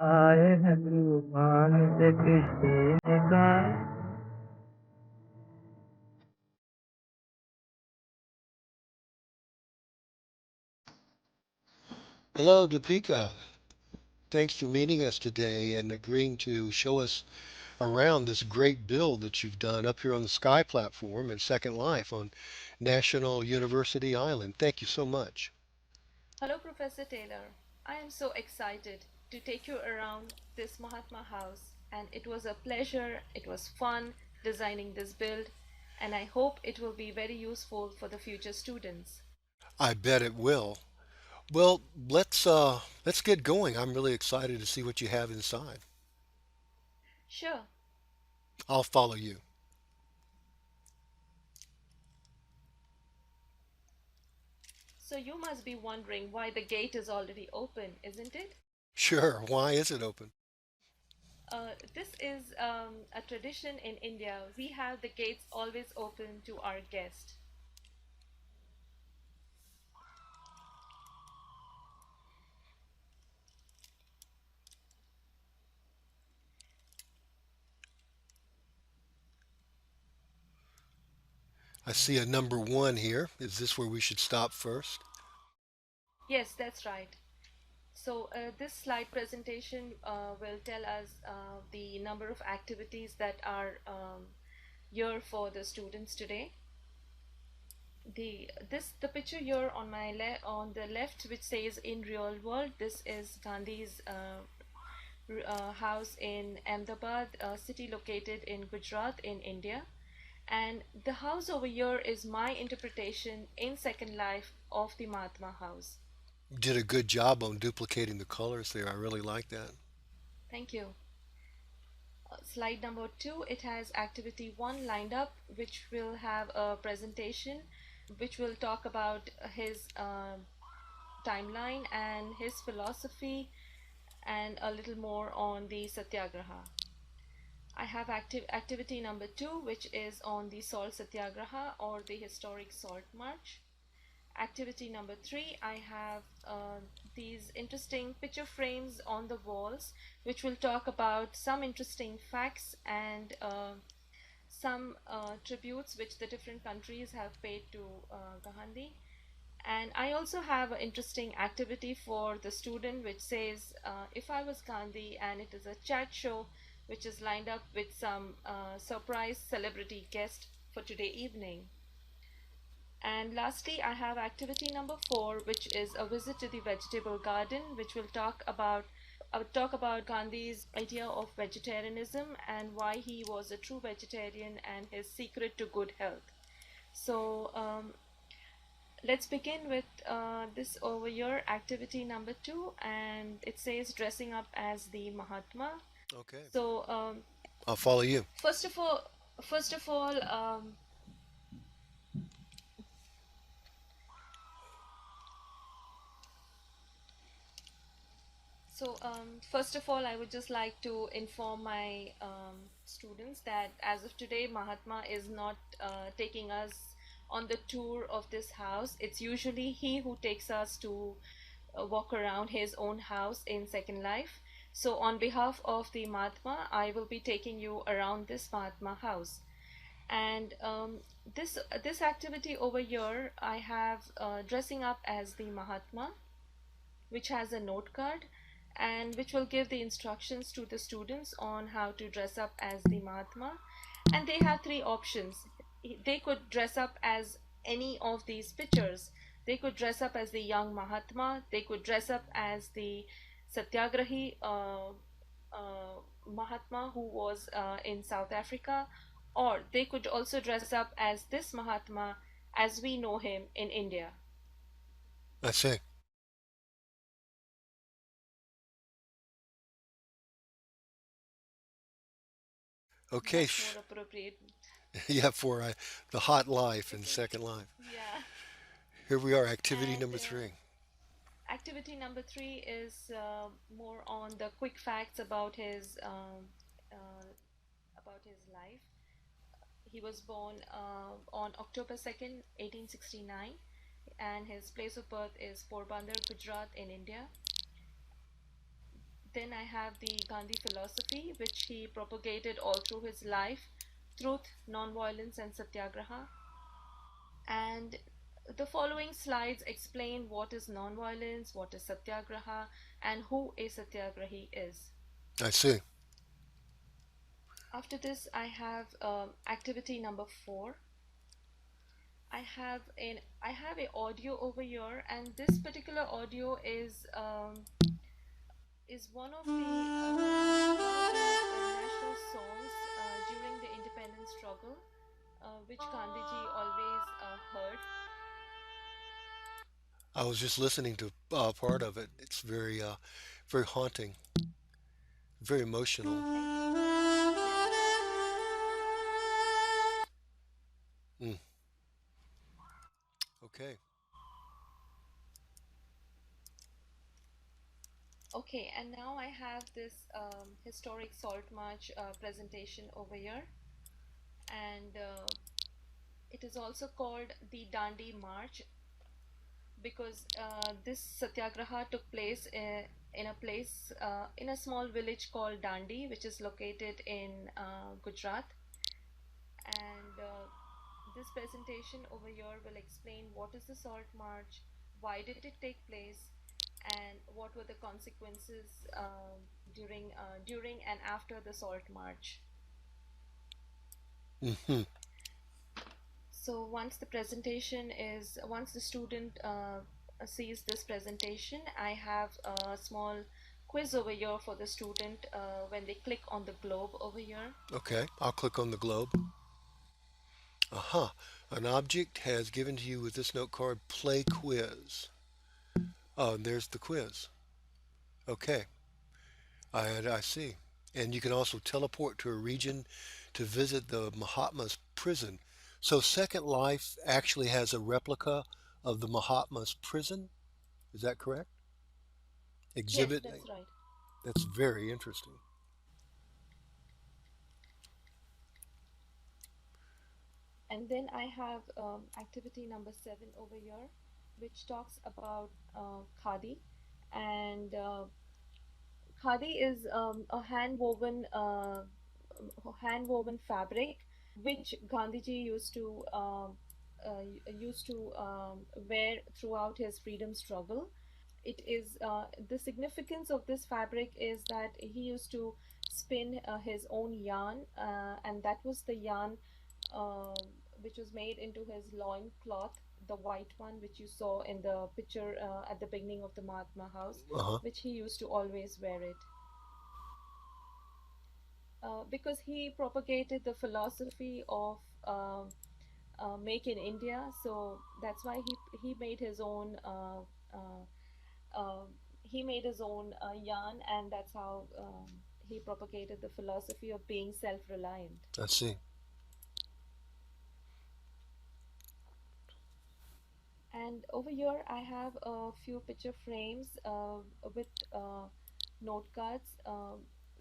आए हैं तूफान से किसी ने कहा। Hello, Dipika. Thanks for meeting us today and agreeing to show us around this great build that you've done up here on the Sky platform and Second Life on National University Island. Thank you so much. Hello, Professor Taylor. I am so excited to take you around this Mahatma house, and it was a pleasure, it was fun designing this build, and I hope it will be very useful for the future students. I bet it will. Well, let's get going. I'm really excited to see what you have inside. Sure, I'll follow you. so you must be wondering why the gate is already open, isn't it? Sure. Why is it open? This is a tradition in India. We have the gates always open to our guests. I see a number one here. Is this where we should stop first? Yes, that's right. So this slide presentation will tell us the number of activities that are here for the students today. The picture here on on the left, which says in real world, this is Gandhi's house in Ahmedabad, a city located in Gujarat in India. And the house over here is my interpretation in Second Life of the Mahatma house. You did a good job on duplicating the colors there. I really like that. Thank you. Slide number two, it has activity one lined up, which will have a presentation, which will talk about his timeline and his philosophy and a little more on the satyagraha. I have activity number two, which is on the salt satyagraha or the historic salt march. Activity number three, I have these interesting picture frames on the walls, which will talk about some interesting facts and some tributes which the different countries have paid to Gandhi. And I also have an interesting activity for the student which says, if I was Gandhi, and it is a chat show which is lined up with some surprise celebrity guest for today evening. And lastly, I have activity number four, which is a visit to the vegetable garden, which will talk about Gandhi's idea of vegetarianism and why he was a true vegetarian and his secret to good health. So let's begin with this over here, activity number two, and it says dressing up as the Mahatma. Okay. So I'll follow you. first of all, first of all, first of all, I would just like to inform my students that as of today, Mahatma is not taking us on the tour of this house. It's usually he who takes us to walk around his own house in Second Life. So, on behalf of the Mahatma, I will be taking you around this Mahatma house. And this activity over here, I have dressing up as the Mahatma, which has a note card and which will give the instructions to the students on how to dress up as the Mahatma. And they have three options. They could dress up as any of these pictures. They could dress up as the young Mahatma, they could dress up as the Satyagrahi Mahatma who was in South Africa, or they could also dress up as this Mahatma as we know him in India. I see. Okay. That's more appropriate. Yeah, for the hot life and Okay. second life. Yeah. Here we are, activity And number three. activity number three is more on the quick facts about his life. He was born on October 2nd, 1869, and his place of birth is Porbandar, Gujarat, in India. then I have the Gandhi philosophy, which he propagated all through his life: truth, nonviolence, and satyagraha. And the following slides explain what is nonviolence, what is satyagraha, and who a satyagrahi is. I see. After this, I have activity number 4. I have a audio over here, and this particular audio is one of the national songs during the independence struggle, which Gandhiji always heard. I was just listening to part of it. It's very haunting, very emotional. Thank you. Yes. Mm, okay. Okay, and now I have this historic salt march presentation over here, and it is also called the Dandi March because this satyagraha took place in a small village called Dandi, which is located in Gujarat. And this presentation over here will explain what is the Salt March, why did it take place, and what were the consequences during and after the Salt March. Hmm. So once the student sees this presentation, I have a small quiz over here for the student when they click on the globe over here. Okay. I'll click on the globe. Aha. An object has given to you with this note card, play quiz. Oh, and there's the quiz. Okay. I see. And you can also teleport to a region to visit the Mahatma's prison. So Second Life actually has a replica of the Mahatma's prison. Is that correct? Yes, Exhibit. that's right. That's very interesting. And then I have activity number 7 over here, which talks about Khadi. And Khadi is hand woven fabric, which Gandhiji used to wear throughout his freedom struggle. It is The significance of this fabric is that he used to spin his own yarn, and that was the yarn which was made into his loin cloth, the white one which you saw in the picture at the beginning of the Mahatma house, Uh-huh. which he used to always wear it. Because he propagated the philosophy of make in India, so that's why he made his own uh, uh, yarn, and that's how he propagated the philosophy of being self-reliant. I see. And over here, I have a few picture frames with note cards,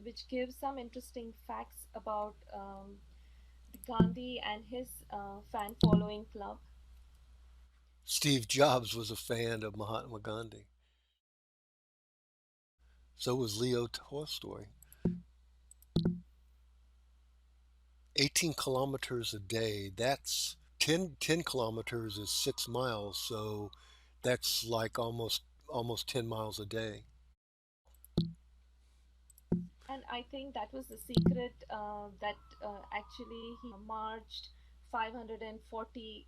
which give some interesting facts about Gandhi and his fan following club. Steve Jobs was a fan of Mahatma Gandhi. So was Leo Tolstoy. 18 kilometers a day. That's 10 kilometers is 6 miles. So that's like almost 10 miles a day. And I think that was the secret that actually he marched 540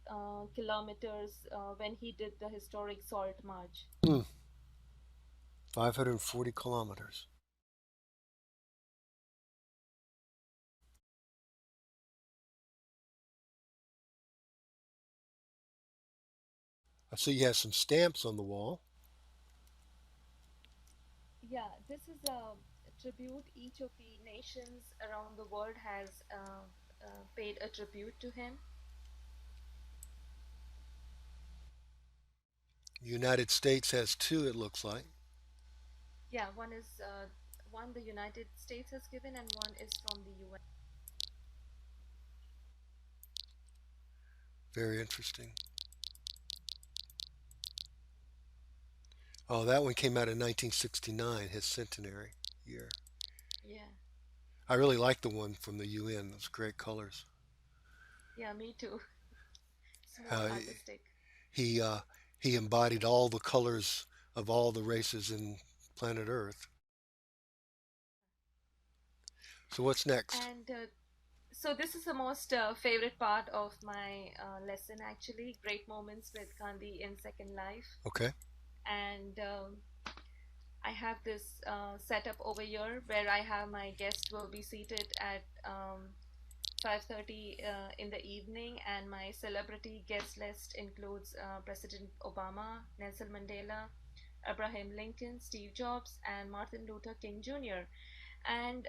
kilometers when he did the historic Salt March. Mm, 540 kilometers. I see you have some stamps on the wall. Yeah, this is a tribute. Each of the nations around the world has paid a tribute to him. United States has two, it looks like. Yeah, one the United States has given, and one is from the UN. Very interesting. Oh, that one came out in 1969, his centenary year. Yeah. I really like the one from the UN. Those great colors. Yeah, me too. It's more How artistic. he uh, he embodied all the colors of all the races in planet Earth. So what's next? And so this is the most favorite part of my lesson actually, great moments with Gandhi in Second Life. Okay, And I have this setup over here where I have my guest will be seated at 5:30 in the evening, and my celebrity guest list includes President Obama, Nelson Mandela, Abraham Lincoln, Steve Jobs, and Martin Luther King Jr. And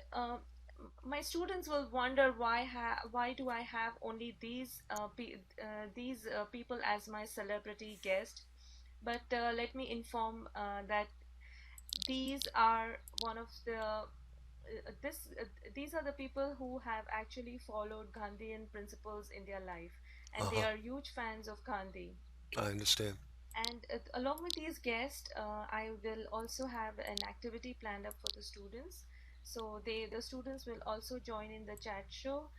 my students will wonder why do I have only these people as my celebrity guest. But let me inform that these are one of these are the people who have actually followed Gandhian principles in their life, and they uh-huh, are huge fans of Gandhi. I understand. And along with these guests, I will also have an activity planned up for the students. So the students will also join in the chat show,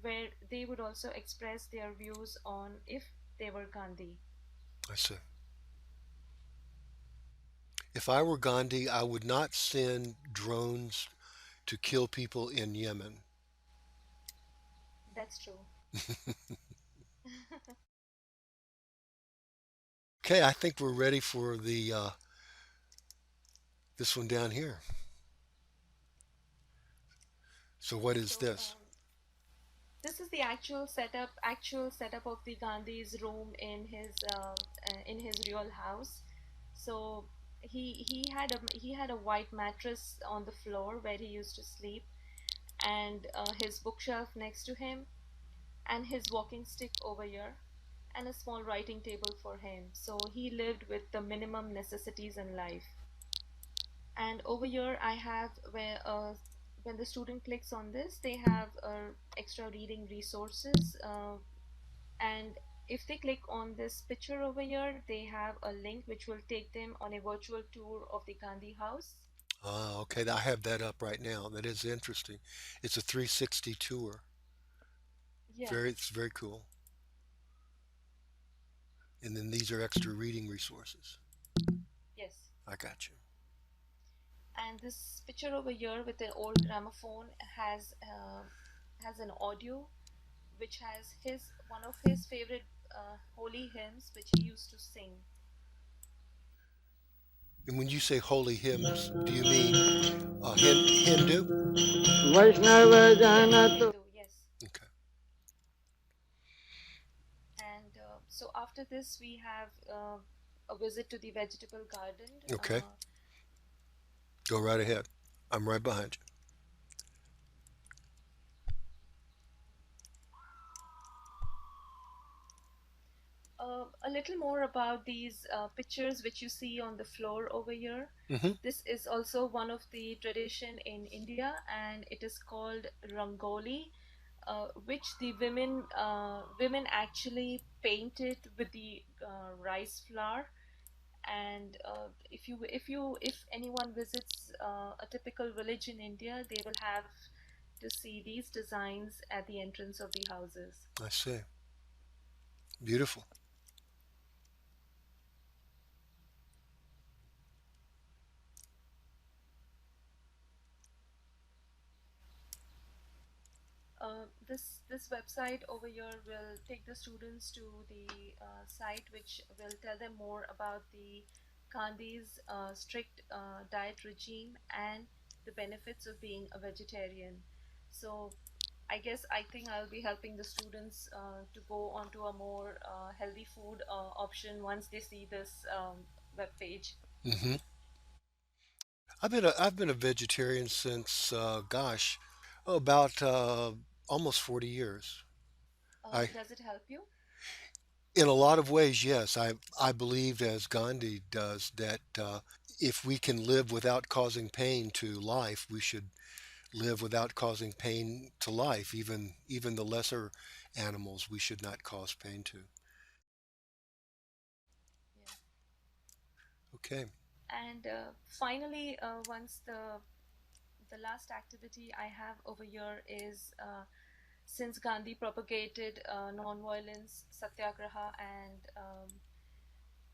where they would also express their views on if they were Gandhi. I see. If I were Gandhi, I would not send drones to kill people in Yemen. That's true. Okay, I think we're ready for the this one down here. So what is So this? this is the actual setup of the Gandhi's room in his real house. So he had a white mattress on the floor where he used to sleep, and his bookshelf next to him, and his walking stick over here, and a small writing table for him. So he lived with the minimum necessities in life. And over here I have where when the student clicks on this, they have extra reading resources, and if they click on this picture over here, they have a link which will take them on a virtual tour of the Gandhi house. Ah, okay, I have that up right now. That is interesting. It's a 360 tour. Yeah. It's very cool. And then these are extra reading resources. Yes. I got you. And this picture over here with an old gramophone has an audio which has his one of his favorite holy hymns which he used to sing. And when you say holy hymns, do you mean Hindu? Vaishnav Yes, जन तो Hindu, yes. Okay, And so after this, we have a visit to the vegetable garden. okay, go right ahead. I'm right behind A little more about these pictures which you see on the floor over here. you. Hmm. This is also one of the tradition in India, and it is called Rangoli, which the women actually painted with the rice flour. And if anyone visits a typical village in India, they will have to see these designs at the entrance of the houses. I see. Beautiful. This website over here will take the students to the site which will tell them more about the Gandhi's strict diet regime and the benefits of being a vegetarian. So I think I'll be helping the students to go onto a more healthy food option once they see this web page. Hmm. I've been a vegetarian since about almost 40 years. I Does it help you? In a lot of ways, yes. I believe, as Gandhi does, that if we can live without causing pain to life, we should live without causing pain to life. Even the lesser animals, we should not cause pain to. Yeah. Okay. And finally, once the the last activity I have over here is since Gandhi propagated non-violence, satyagraha, and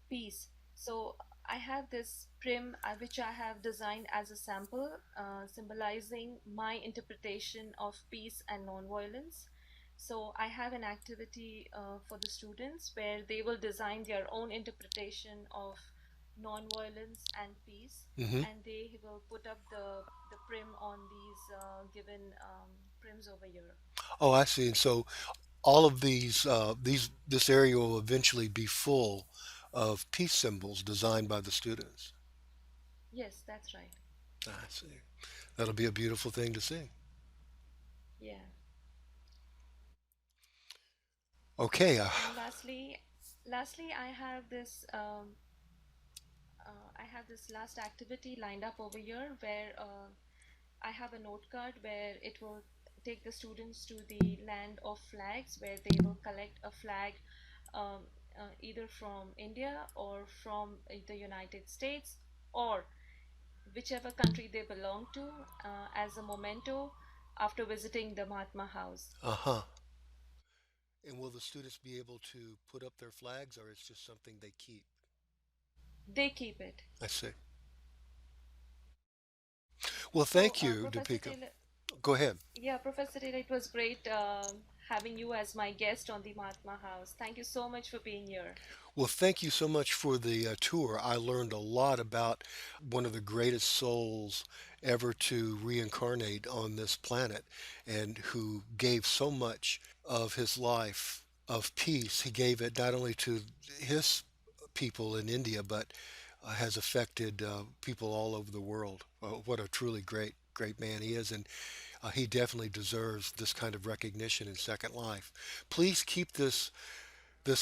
peace. So I have this prim which I have designed as a sample, symbolizing my interpretation of peace and non-violence. So I have an activity for the students where they will design their own interpretation of non-violence and peace, Hmm. and they will put up the prim on these given prims over here. Oh, I see. And so all of this area will eventually be full of peace symbols designed by the students. Yes, that's right. I see. That'll be a beautiful thing to see. Yeah. Okay. And lastly, I have this last activity lined up over here where I have a note card where it will take the students to the land of flags where they will collect a flag, um, either from India or from the United States or whichever country they belong to, as a memento after visiting the Mahatma House. Uh-huh. And will the students be able to put up their flags, or it's just something they keep? They keep it. I see. Well, So, thank you, Professor Deepika. Taylor, Go ahead. yeah, Professor Taylor, it was great having you as my guest on the Mahatma House. Thank you so much for being here. Well, thank you so much for the tour. I learned a lot about one of the greatest souls ever to reincarnate on this planet and who gave so much of his life of peace. He gave it not only to his people in India, but has affected people all over the world. What a truly great man he is. And he definitely deserves this kind of recognition in Second Life. Please keep this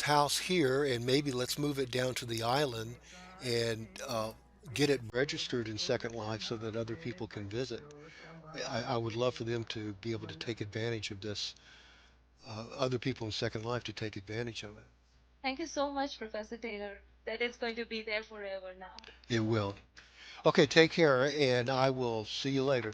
house here, and maybe let's move it down to the island and get it registered in Second Life so that other people can visit. I would love for them to be able to take advantage of this, other people in Second Life to take advantage of it. Thank you so much, Professor Taylor. That is going to be there forever now. It will. Okay, take care, and I will see you later.